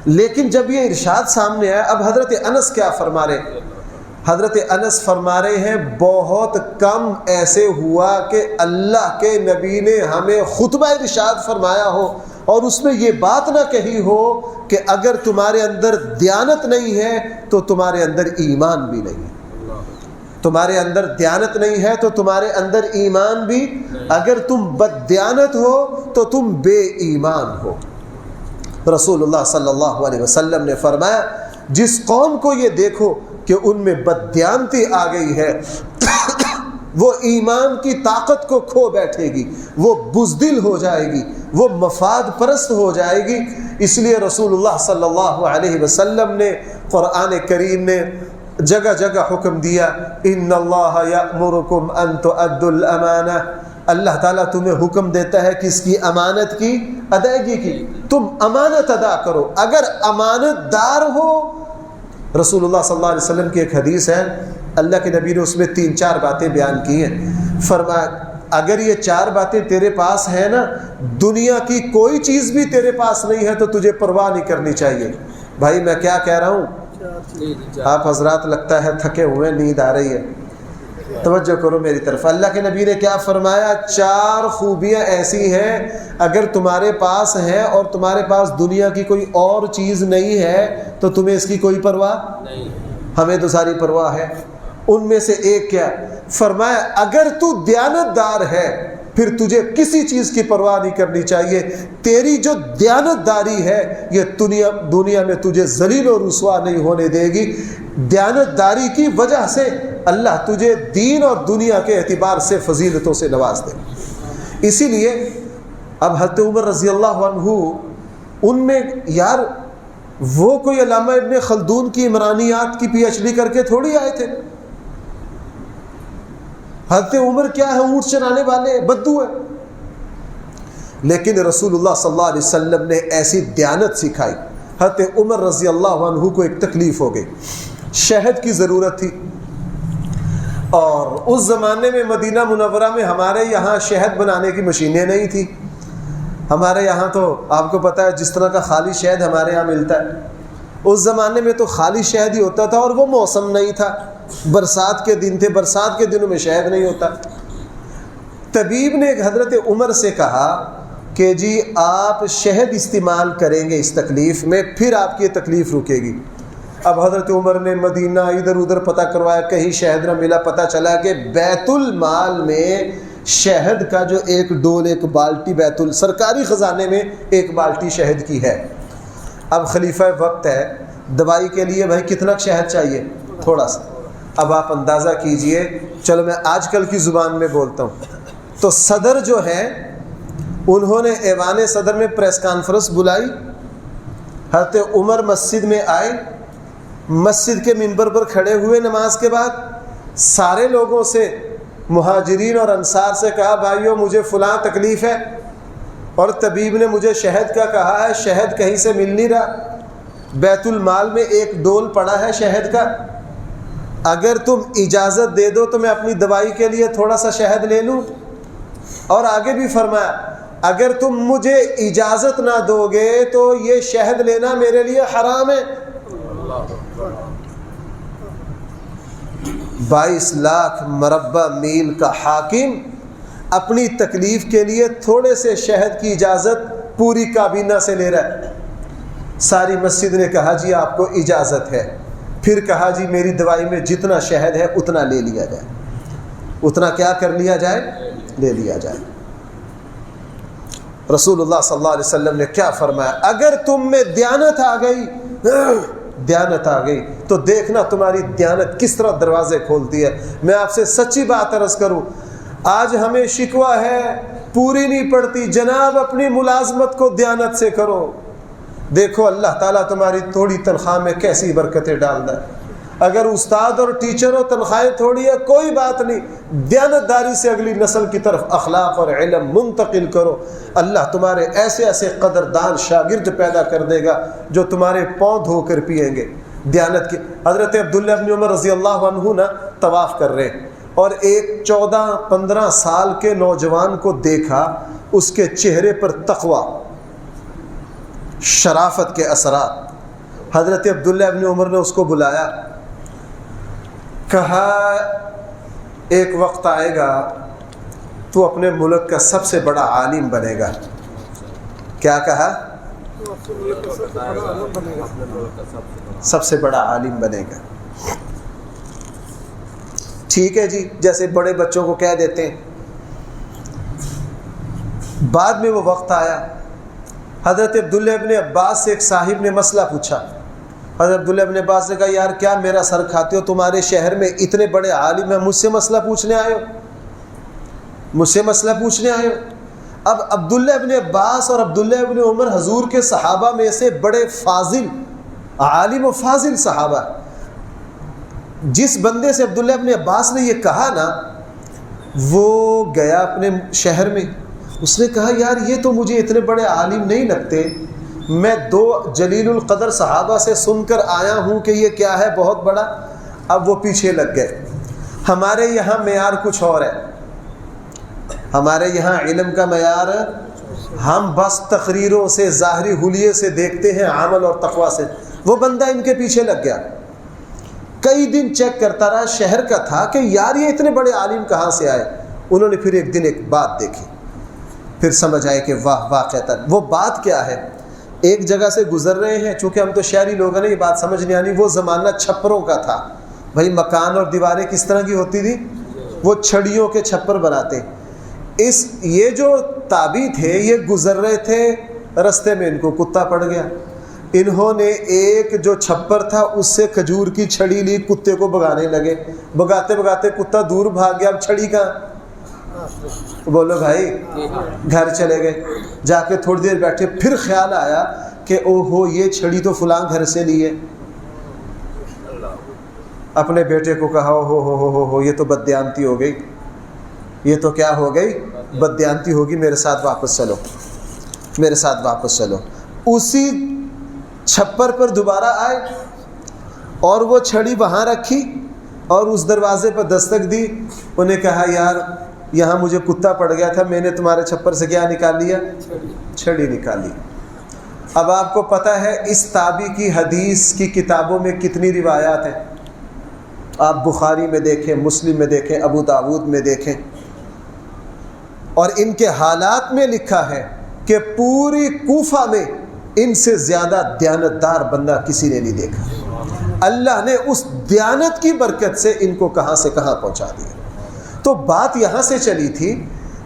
لیکن جب یہ ارشاد سامنے آیا، اب حضرت انس کیا فرما رہے؟ حضرت انس فرما رہے ہیں بہت کم ایسے ہوا کہ اللہ کے نبی نے ہمیں خطبہ ارشاد فرمایا ہو اور اس میں یہ بات نہ کہی ہو کہ اگر تمہارے اندر دیانت نہیں ہے تو تمہارے اندر ایمان بھی نہیں. تمہارے اندر دیانت نہیں ہے تو تمہارے اندر ایمان بھی، اگر تم بددیانت ہو تو تم بے ایمان ہو. رسول اللہ صلی اللہ علیہ وسلم نے فرمایا جس قوم کو یہ دیکھو کہ ان میں بددیانتی آ گئی ہے وہ ایمان کی طاقت کو کھو بیٹھے گی، وہ بزدل ہو جائے گی، وہ مفاد پرست ہو جائے گی. اس لیے رسول اللہ صلی اللہ علیہ وسلم نے قرآن کریم نے جگہ جگہ حکم دیا، ان اللہ یأمرکم ان تؤدوا الامانہ، اللہ تعالیٰ تمہیں حکم دیتا ہے کس کی؟ امانت کی ادائیگی کی، تم امانت ادا کرو۔ اگر امانت دار ہو، رسول اللہ صلی اللہ علیہ وسلم کی ایک حدیث ہے، اللہ کے نبی نے اس میں 3-4 باتیں بیان کی ہیں، فرمایا اگر یہ 4 باتیں تیرے پاس ہیں نا، دنیا کی کوئی چیز بھی تیرے پاس نہیں ہے تو تجھے پرواہ نہیں کرنی چاہیے۔ بھائی میں کیا کہہ رہا ہوں؟ آپ حضرات لگتا ہے تھکے ہوئے، نیند آ رہی ہے، توجہ کرو میری طرف۔ اللہ کے نبی نے کیا فرمایا؟ 4 خوبیاں ایسی ہیں اگر تمہارے پاس ہیں اور تمہارے پاس دنیا کی کوئی اور چیز نہیں ہے تو تمہیں اس کی کوئی پرواہ نہیں۔ ہمیں تو ساری پرواہ ہے۔ ان میں سے ایک کیا؟ فرمایا اگر تو دیانت دار ہے پھر تجھے کسی چیز کی پرواہ نہیں کرنی چاہیے، تیری جو دیانت داری ہے یہ دنیا میں تجھے ذلیل و رسوا نہیں ہونے دے گی۔ دیانت داری کی وجہ سے اللہ تجھے دین اور دنیا کے اعتبار سے فضیلتوں سے نواز دے۔ اسی لیے اب حضرت عمر رضی اللہ عنہ، ان میں یار وہ کوئی علامہ ابن خلدون کی عمرانیات کی پی ایچ ڈی کر کے تھوڑی آئے تھے۔ حضرت عمر کیا ہے؟ اونٹ چرانے والے بدو ہے، لیکن رسول اللہ صلی اللہ علیہ وسلم نے ایسی دیانت سکھائی۔ حضرت عمر رضی اللہ عنہ کو ایک تکلیف ہو گئی، شہد کی ضرورت تھی، اور اس زمانے میں مدینہ منورہ میں ہمارے یہاں شہد بنانے کی مشینیں نہیں تھی۔ ہمارے یہاں تو آپ کو پتہ ہے جس طرح کا خالی شہد ہمارے یہاں ملتا ہے، اس زمانے میں تو خالی شہد ہی ہوتا تھا، اور وہ موسم نہیں تھا، برسات کے دن تھے، برسات کے دنوں میں شہد نہیں ہوتا۔ طبیب نے حضرت عمر سے کہا کہ جی آپ شہد استعمال کریں گے اس تکلیف میں، پھر آپ کی یہ تکلیف رکے گی۔ اب حضرت عمر نے مدینہ ادھر ادھر پتہ کروایا، کہیں شہد نہ ملا، پتہ چلا کہ بیت المال میں شہد کا جو ایک ڈول، ایک بالٹی، سرکاری خزانے میں ایک بالٹی شہد کی ہے۔ اب خلیفہ وقت ہے، دوائی کے لیے بھائی کتنا شہد چاہیے؟ تھوڑا سا۔ اب آپ اندازہ کیجئے، چلو میں آج کل کی زبان میں بولتا ہوں، تو صدر جو ہے انہوں نے ایوان صدر میں پریس کانفرنس بلائی، حضرت عمر مسجد میں آئے، مسجد کے منبر پر کھڑے ہوئے، نماز کے بعد سارے لوگوں سے، مہاجرین اور انصار سے کہا بھائیو مجھے فلاں تکلیف ہے، اور طبیب نے مجھے شہد کا کہا ہے، شہد کہیں سے مل نہیں رہا، بیت المال میں ایک ڈول پڑا ہے شہد کا، اگر تم اجازت دے دو تو میں اپنی دوائی کے لیے تھوڑا سا شہد لے لوں۔ اور آگے بھی فرمایا اگر تم مجھے اجازت نہ دو گے تو یہ شہد لینا میرے لیے حرام ہے۔ 22 لاکھ مربع میل کا حاکم اپنی تکلیف کے لیے تھوڑے سے شہد کی اجازت پوری کابینہ سے لے رہا ہے۔ ساری مسجد نے کہا جی آپ کو اجازت ہے، پھر کہا جی میری دوائی میں جتنا شہد ہے اتنا لے لیا جائے، اتنا کیا کر لیا جائے؟ لے لیا جائے۔ رسول اللہ صلی اللہ علیہ وسلم نے کیا فرمایا؟ اگر تم میں دیانت آ گئی تو دیکھنا تمہاری دیانت کس طرح دروازے کھولتی ہے۔ میں آپ سے سچی بات عرض کروں، آج ہمیں شکوہ ہے پوری نہیں پڑتی، جناب اپنی ملازمت کو دیانت سے کرو، دیکھو اللہ تعالیٰ تمہاری تھوڑی تنخواہ میں کیسی برکتیں ڈالتا ہے۔ اگر استاد اور ٹیچر ہو تنخواہیں تھوڑی ہے کوئی بات نہیں، دیانتداری سے اگلی نسل کی طرف اخلاق اور علم منتقل کرو، اللہ تمہارے ایسے ایسے قدردان شاگرد پیدا کر دے گا جو تمہارے پاؤں دھو کر پئیں گے دیانت کی۔ حضرت عبداللہ بن عمر رضی اللہ عنہ نا طواف کر رہے اور ایک 14-15 سال کے نوجوان کو دیکھا، اس کے چہرے پر تقوی، شرافت کے اثرات۔ حضرت عبداللہ ابن عمر نے اس کو بلایا، کہا ایک وقت آئے گا تو اپنے ملک کا سب سے بڑا عالم بنے گا۔ کیا کہا؟ سب سے بڑا عالم بنے گا۔ ٹھیک ہے جی، جیسے بڑے بچوں کو کہہ دیتے ہیں۔ بعد میں وہ وقت آیا، حضرت عبداللہ ابن عباس سے ایک صاحب نے مسئلہ پوچھا۔ حضرت عبداللہ ابن عباس نے کہا یار کیا میرا سر کھاتے ہو، تمہارے شہر میں اتنے بڑے عالم ہیں، مجھ سے مسئلہ پوچھنے آئے ہو، مجھ سے مسئلہ پوچھنے آئے ہو۔ اب عبداللہ ابن عباس اور عبداللہ ابن عمر حضور کے صحابہ میں سے بڑے فاضل، عالم و فاضل صحابہ۔ جس بندے سے عبداللہ ابن عباس نے یہ کہا نا، وہ گیا اپنے شہر میں، اس نے کہا یار یہ تو مجھے اتنے بڑے عالم نہیں لگتے، میں 2 جلیل القدر صحابہ سے سن کر آیا ہوں کہ یہ کیا ہے بہت بڑا۔ اب وہ پیچھے لگ گئے۔ ہمارے یہاں معیار کچھ اور ہے، ہمارے یہاں علم کا معیار ہم بس تقریروں سے، ظاہری حلیے سے دیکھتے ہیں، عمل اور تقوی سے۔ وہ بندہ ان کے پیچھے لگ گیا، کئی دن چیک کرتا رہا، شہر کا تھا کہ یار یہ اتنے بڑے عالم کہاں سے آئے۔ انہوں نے پھر ایک دن ایک بات دیکھی، پھر سمجھ آئے کہ واہ واقعتاً وہ بات کیا ہے۔ ایک جگہ سے گزر رہے ہیں، چونکہ ہم تو شہری لوگ ہیں نا، یہ بات سمجھ نہیں آنی۔ وہ زمانہ چھپروں کا تھا بھائی، مکان اور دیواریں کس طرح کی ہوتی تھی؟ وہ چھڑیوں کے چھپر بناتے۔ یہ جو تابی تھے یہ گزر رہے تھے، رستے میں ان کو کتا پڑ گیا۔ انہوں نے ایک جو چھپر تھا اس سے کھجور کی چھڑی لی، کتے کو بھگانے لگے، بھگاتے بھگاتے کتا دور بھاگ گیا۔ اب چھڑی کہاں؟ بولو بھائی، گھر چلے گئے، جا کے تھوڑی دیر بیٹھے، پھر خیال آیا کہ او ہو یہ چھڑی تو فلاں گھر سے لی ہے۔ اپنے بیٹے کو کہا ہو یہ تو بددیانتی ہو گئی، یہ تو کیا ہو گئی؟ بددیانتی ہوگی، میرے ساتھ واپس چلو، میرے ساتھ واپس چلو۔ اسی چھپر پر دوبارہ آئے اور وہ چھڑی وہاں رکھی اور اس دروازے پر دستک دی۔ انہیں کہا یار یہاں مجھے کتا پڑ گیا تھا، میں نے تمہارے چھپر سے کیا نکال لیا؟ چھڑی نکالی۔ اب آپ کو پتہ ہے اس تابی کی حدیث کی کتابوں میں کتنی روایات ہیں؟ آپ بخاری میں دیکھیں، مسلم میں دیکھیں، ابو داود میں دیکھیں، اور ان کے حالات میں لکھا ہے کہ پوری کوفہ میں ان سے زیادہ دیانتدار بندہ کسی نے نہیں دیکھا۔ اللہ نے اس دیانت کی برکت سے ان کو کہاں سے کہاں پہنچا دیا۔ تو بات یہاں سے چلی تھی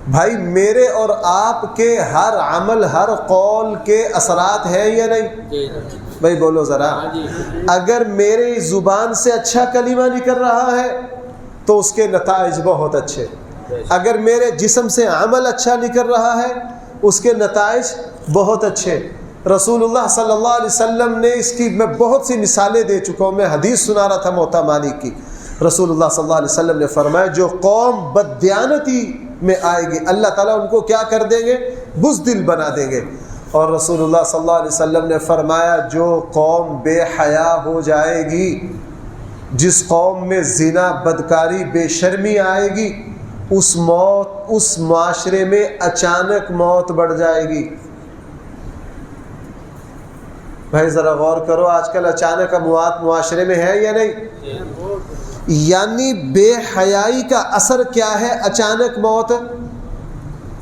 بھائی، میرے اور آپ کے ہر عمل، ہر قول کے اثرات ہیں یا نہیں؟ بھائی بولو ذرا، اگر میرے زبان سے اچھا کلمہ نکل رہا ہے تو اس کے نتائج بہت اچھے، اگر میرے جسم سے عمل اچھا نکل رہا ہے اس کے نتائج بہت اچھے۔ رسول اللہ صلی اللہ علیہ وسلم نے اس کی میں بہت سی مثالیں دے چکا ہوں، میں حدیث سنا رہا تھا موطا مالک کی۔ رسول اللہ صلی اللہ علیہ وسلم نے فرمایا جو قوم بددیانتی میں آئے گی اللہ تعالیٰ ان کو کیا کر دیں گے؟ بزدل بنا دیں گے۔ اور رسول اللہ صلی اللہ علیہ وسلم نے فرمایا جو قوم بے حیا ہو جائے گی، جس قوم میں زنا، بدکاری، بے شرمی آئے گی، اس معاشرے میں اچانک موت بڑھ جائے گی۔ بھائی ذرا غور کرو، آج کل اچانک اموات معاشرے میں ہے یا نہیں؟ یعنی بے حیائی کا اثر کیا ہے؟ اچانک موت۔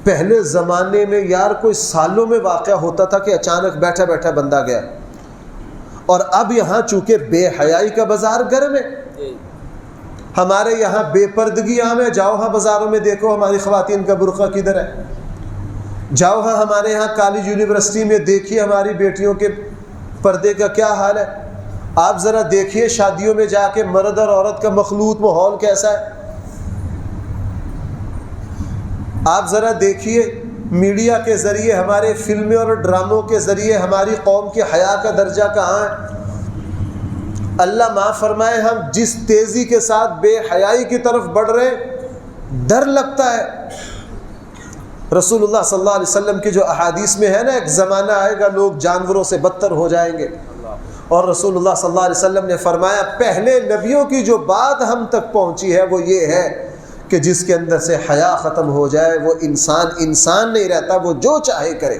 پہلے زمانے میں یار کوئی سالوں میں واقعہ ہوتا تھا کہ اچانک بیٹھا بیٹھا بندہ گیا، اور اب یہاں چونکہ بے حیائی کا بازار گرم ہے، ہمارے یہاں بے پردگی عام ہے۔ جاؤ ہاں بازاروں میں دیکھو ہماری خواتین کا برقع کدھر ہے، جاؤ ہاں ہمارے یہاں کالج یونیورسٹی میں دیکھیے ہماری بیٹیوں کے پردے کا کیا حال ہے۔ آپ ذرا دیکھیے شادیوں میں جا کے مرد اور عورت کا مخلوط ماحول کیسا ہے۔ آپ ذرا دیکھیے میڈیا کے ذریعے، ہمارے فلمیں اور ڈراموں کے ذریعے ہماری قوم کی حیا کا درجہ کہاں ہے۔ اللہ معاف فرمائے، ہم جس تیزی کے ساتھ بے حیائی کی طرف بڑھ رہے ہیں ڈر لگتا ہے۔ رسول اللہ صلی اللہ علیہ وسلم کی جو احادیث میں ہے نا، ایک زمانہ آئے گا لوگ جانوروں سے بدتر ہو جائیں گے، اور رسول اللہ صلی اللہ علیہ وسلم نے فرمایا پہلے نبیوں کی جو بات ہم تک پہنچی ہے وہ یہ ہے کہ جس کے اندر سے حیا ختم ہو جائے وہ انسان نہیں رہتا، وہ جو چاہے کرے۔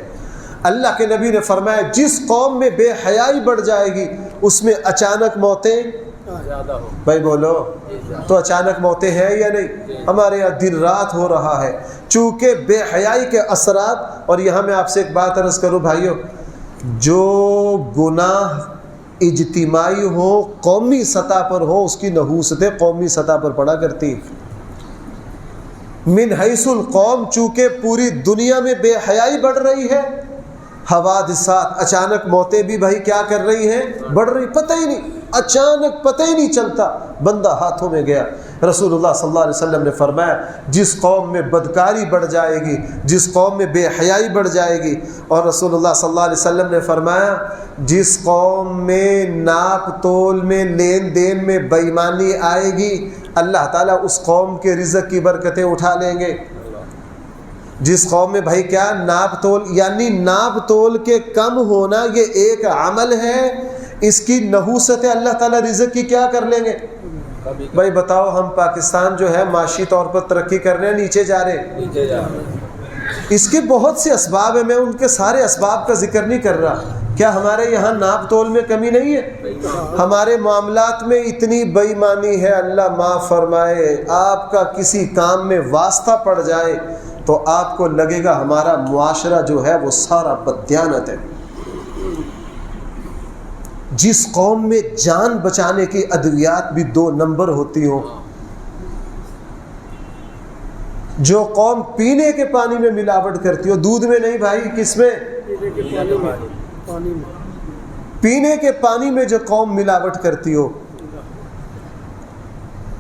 اللہ کے نبی نے فرمایا جس قوم میں بے حیائی بڑھ جائے گی اس میں اچانک موتیں زیادہ ہو۔ بھائی بولو، تو اچانک موتیں ہیں یا نہیں؟ ہمارے یہاں دن رات ہو رہا ہے چونکہ بے حیائی کے اثرات۔ اور یہاں میں آپ سے ایک بات عرض کروں بھائیو، جو گناہ اجتماعی ہو، قومی سطح پر ہو، اس کی نحوستیں قومی سطح پر پڑا کرتی۔ من حیث القوم چونکہ پوری دنیا میں بے حیائی بڑھ رہی ہے، حوادثات اچانک موتیں بھی بھائی کیا کر رہی ہیں؟ بڑھ رہی، پتہ ہی نہیں، اچانک پتہ ہی نہیں چلتا، بندہ ہاتھوں میں گیا۔ رسول اللہ صلی اللہ علیہ وسلم نے فرمایا جس قوم میں بدکاری بڑھ جائے گی، جس قوم میں بے حیائی بڑھ جائے گی، اور رسول اللہ صلی اللہ علیہ وسلم نے فرمایا جس قوم میں ناپ تول میں لین دین میں بے ایمانی آئے گی، اللہ تعالیٰ اس قوم کے رزق کی برکتیں اٹھا لیں گے۔ جس قوم میں بھائی کیا ناپ تول، یعنی ناپ تول کے کم ہونا یہ ایک عمل ہے، اس کی نحوست اللہ تعالیٰ رزق کی کیا کر لیں گے۔ بھائی بتاؤ ہم پاکستان جو ہے معاشی طور پر ترقی کر رہے ہیں، نیچے جا رہے ہیں؟ اس کے بہت سے اسباب ہیں، میں ان کے سارے اسباب کا ذکر نہیں کر رہا۔ کیا ہمارے یہاں ناپ تول میں کمی نہیں ہے؟ ہمارے معاملات میں اتنی بے ایمانی ہے، اللہ معاف فرمائے، آپ کا کسی کام میں واسطہ پڑ جائے تو آپ کو لگے گا ہمارا معاشرہ جو ہے وہ سارا بددیانت ہے۔ جس قوم میں جان بچانے کی ادویات بھی 2 نمبر ہوتی ہوں، جو قوم پینے کے پانی میں ملاوٹ کرتی ہو، دودھ میں نہیں بھائی، کس میں؟ پینے کے پانی میں جو قوم ملاوٹ کرتی ہو۔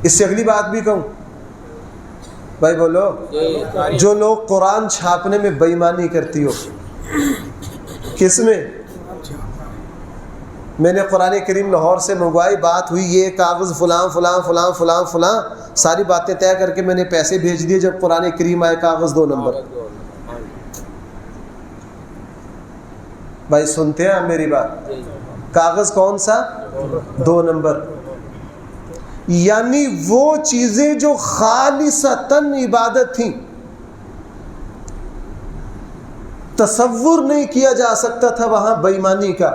اس سے اگلی بات بھی کہوں بھائی، بولو، جو لوگ قرآن چھاپنے میں بے ایمانی کرتی ہو، کس میں؟ میں نے قرآن کریم لاہور سے منگوائی، بات ہوئی یہ کاغذ فلاں فلاں فلاں فلاں فلاں، ساری باتیں طے کر کے میں نے پیسے بھیج دیے، جب قرآن کریم آئے کاغذ 2 نمبر۔ بھائی سنتے ہیں آپ میری بات؟ کاغذ کون سا؟ 2 نمبر۔ یعنی وہ چیزیں جو خالصتاً عبادت تھیں، تصور نہیں کیا جا سکتا تھا وہاں بے ایمانی کا،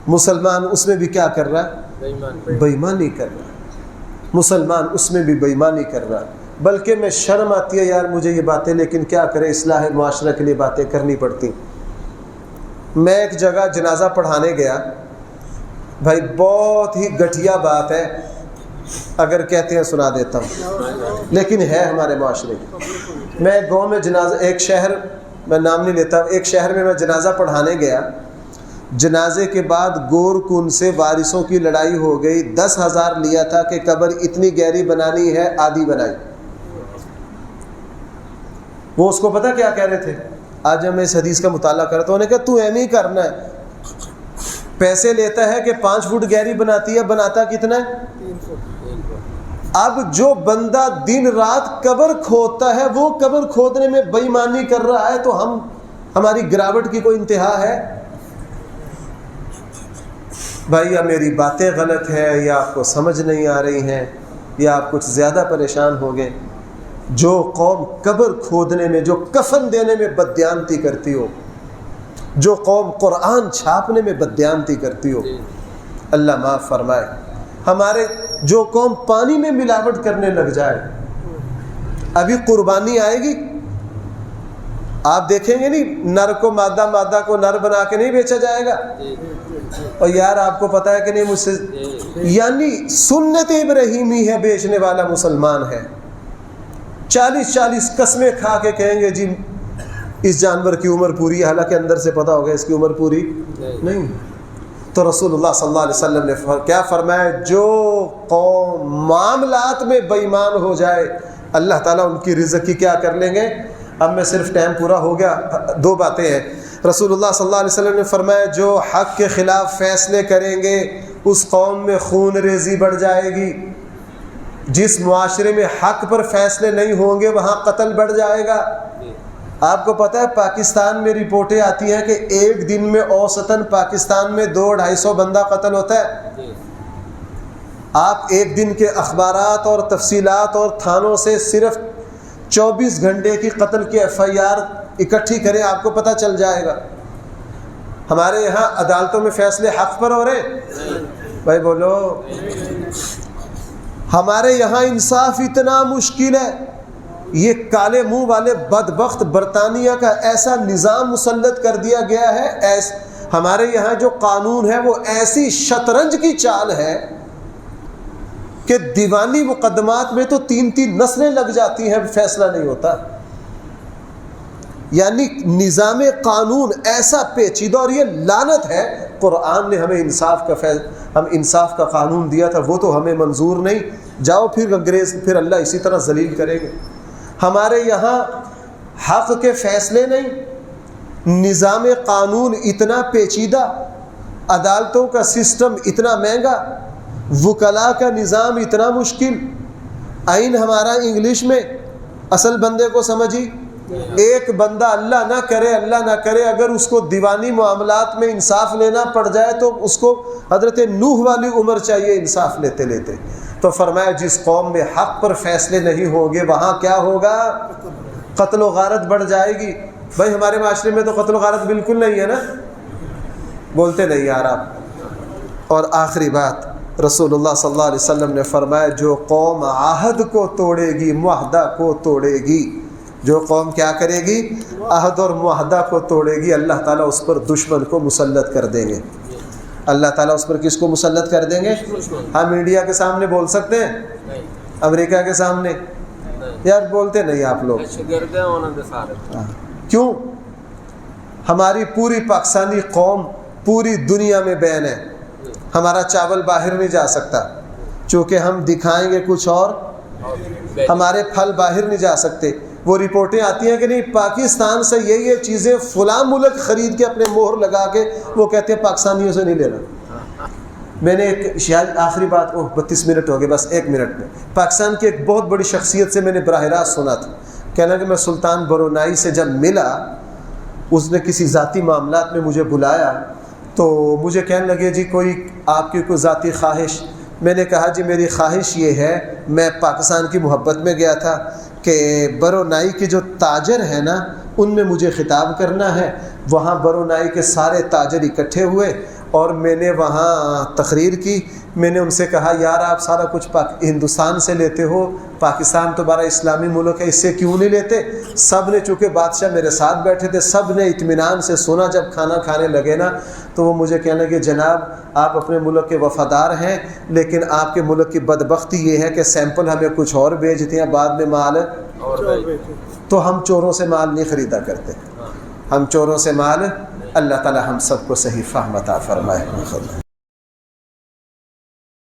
مسلمان اس میں بھی کیا کر رہا ہے؟ بے ایمانی کر رہا ہے۔ مسلمان اس میں بھی بے ایمانی کر رہا ہے۔ بلکہ میں شرم آتی ہے یار مجھے یہ باتیں، لیکن کیا کرے، اصلاح معاشرہ کے لیے باتیں کرنی پڑتی۔ میں ایک جگہ جنازہ پڑھانے گیا، بھائی بہت ہی گٹھیا بات ہے، اگر کہتے ہیں سنا دیتا ہوں، لیکن ہے ہمارے معاشرے کی۔ میں گاؤں میں جنازہ، ایک شہر، میں نام نہیں لیتا، ایک شہر میں جنازہ پڑھانے گیا۔ جنازے کے بعد گور کن سے وارثوں کی لڑائی ہو گئی، 10,000 لیا تھا کہ قبر اتنی گہری بنانی ہے، آدھی بنائی۔ وہ اس کو پتہ کیا کہہ رہے تھے؟ آج میں اس حدیث کا مطالعہ کرتا ہوں، انہوں نے کہا تو ایم ہی کرنا ہے، پیسے لیتا ہے کہ 5 فٹ گہری بناتی ہے، بناتا کتنا ہے؟ 3 فٹ۔ اب جو بندہ دن رات قبر کھودتا ہے، وہ قبر کھودنے میں بے ایمانی کر رہا ہے، تو ہماری گراوٹ کی کوئی انتہا ہے؟ بھائی یا میری باتیں غلط ہیں، یا آپ کو سمجھ نہیں آ رہی ہیں، یا آپ کچھ زیادہ پریشان ہو گئے۔ جو قوم قبر کھودنے میں، جو کفن دینے میں بددیانتی کرتی ہو، جو قوم قرآن چھاپنے میں بددیانتی کرتی ہو، اللہ معاف فرمائے۔ ہمارے جو قوم پانی میں ملاوٹ کرنے لگ جائے، ابھی قربانی آئے گی، آپ دیکھیں گے نہیں، نر کو مادہ کو نر بنا کے نہیں بیچا جائے گا۔ اور یار آپ کو پتا ہے کہ نہیں، مجھ سے یعنی سنت ابراہیمی ہے بیچنے والا مسلمان ہے، 40 قسمیں کھا کے کہیں گے جی اس جانور کی عمر پوری ہے، حالانکہ اندر سے پتا ہوگا اس کی عمر پوری نہیں۔ تو رسول اللہ صلی اللہ علیہ وسلم نے کیا فرمایا؟ جو قوم معاملات میں بے ایمان ہو جائے، اللہ تعالیٰ ان کی رزق کی کیا کر لیں گے۔ اب میں صرف ٹائم پورا ہو گیا، 2 باتیں ہیں۔ رسول اللہ صلی اللہ علیہ وسلم نے فرمایا جو حق کے خلاف فیصلے کریں گے اس قوم میں خون ریزی بڑھ جائے گی۔ جس معاشرے میں حق پر فیصلے نہیں ہوں گے وہاں قتل بڑھ جائے گا۔ آپ کو پتہ ہے پاکستان میں رپورٹیں آتی ہیں کہ ایک دن میں اوسطاً پاکستان میں 200-250 بندہ قتل ہوتا ہے۔ آپ ایک دن کے اخبارات اور تفصیلات اور تھانوں سے صرف 24 گھنٹے کی قتل کی FIR اکٹھی کریں، آپ کو پتہ چل جائے گا۔ ہمارے یہاں عدالتوں میں فیصلے حق پر ہو رہے ہیں؟ بھائی بولو، ہمارے یہاں انصاف اتنا مشکل ہے۔ یہ کالے منہ والے بدبخت برطانیہ کا ایسا نظام مسلط کر دیا گیا ہے، ہمارے یہاں جو قانون ہے وہ ایسی شطرنج کی چال ہے کہ دیوانی مقدمات میں تو 3 نسلیں لگ جاتی ہیں، فیصلہ نہیں ہوتا۔ یعنی نظام قانون ایسا پیچیدہ، اور یہ لعنت ہے، قرآن نے ہمیں ہم انصاف کا قانون دیا تھا، وہ تو ہمیں منظور نہیں، جاؤ پھر انگریز، پھر اللہ اسی طرح ذلیل کرے گے۔ ہمارے یہاں حق کے فیصلے نہیں، نظام قانون اتنا پیچیدہ، عدالتوں کا سسٹم اتنا مہنگا، وکلاء کا نظام اتنا مشکل، آئین ہمارا انگلش میں، اصل بندے کو سمجھی، ایک بندہ اللہ نہ کرے اگر اس کو دیوانی معاملات میں انصاف لینا پڑ جائے تو اس کو حضرت نوح والی عمر چاہیے انصاف لیتے لیتے۔ تو فرمایا جس قوم میں حق پر فیصلے نہیں ہوں گے وہاں کیا ہوگا؟ قتل و غارت بڑھ جائے گی۔ بھائی ہمارے معاشرے میں تو قتل و غارت بالکل نہیں ہے نا، بولتے نہیں یار آپ۔ اور آخری بات، رسول اللہ صلی اللہ علیہ وسلم نے فرمایا جو قوم عہد کو توڑے گی، معاہدہ کو توڑے گی، جو قوم کیا کرے گی؟ عہد اور معاہدہ کو توڑے گی، اللہ تعالیٰ اس پر دشمن کو مسلط کر دیں گے۔ اللہ تعالیٰ اس پر کس کو مسلط کر دیں گے؟ ہم انڈیا کے سامنے بول سکتے ہیں؟ امریکہ کے سامنے؟ یار بولتے نہیں آپ لوگ، کیوں؟ ہماری پوری پاکستانی قوم پوری دنیا میں بین ہے، ہمارا چاول باہر نہیں جا سکتا، چونکہ ہم دکھائیں گے کچھ اور، ہمارے پھل باہر نہیں جا سکتے۔ وہ رپورٹیں آتی ہیں کہ نہیں پاکستان سے یہ چیزیں فلاں ملک خرید کے اپنے مہر لگا کے وہ کہتے ہیں پاکستانیوں سے نہیں لینا۔ میں نے ایک شاید آخری بات، 32 منٹ ہو گئے، بس 1 منٹ میں، پاکستان کی ایک بہت بڑی شخصیت سے میں نے براہ راست سنا تھا، کہنا کہ میں سلطان برونائی سے جب ملا، اس نے کسی ذاتی معاملات میں مجھے بلایا تو مجھے کہنے لگے جی کوئی آپ کی کوئی ذاتی خواہش؟ میں نے کہا جی میری خواہش یہ ہے، میں پاکستان کی محبت میں گیا تھا کہ برونائی کے جو تاجر ہیں نا ان میں مجھے خطاب کرنا ہے۔ وہاں برونائی کے سارے تاجر اکٹھے ہوئے اور میں نے وہاں تقریر کی، میں نے ان سے کہا یار آپ سارا کچھ ہندوستان سے لیتے ہو، پاکستان تو بڑا اسلامی ملک ہے، اس سے کیوں نہیں لیتے؟ سب نے، چونکہ بادشاہ میرے ساتھ بیٹھے تھے، سب نے اطمینان سے سنا۔ جب کھانا کھانے لگے نا تو وہ مجھے کہنے لگے جناب آپ اپنے ملک کے وفادار ہیں، لیکن آپ کے ملک کی بدبختی یہ ہے کہ سیمپل ہمیں کچھ اور بھیجتے ہیں، بعد میں مال تو ہم چوروں سے مال نہیں خریدا کرتے، ہم چوروں سے مال، اللہ تعالی ہم سب کو صحیح فہم عطا فرمائے۔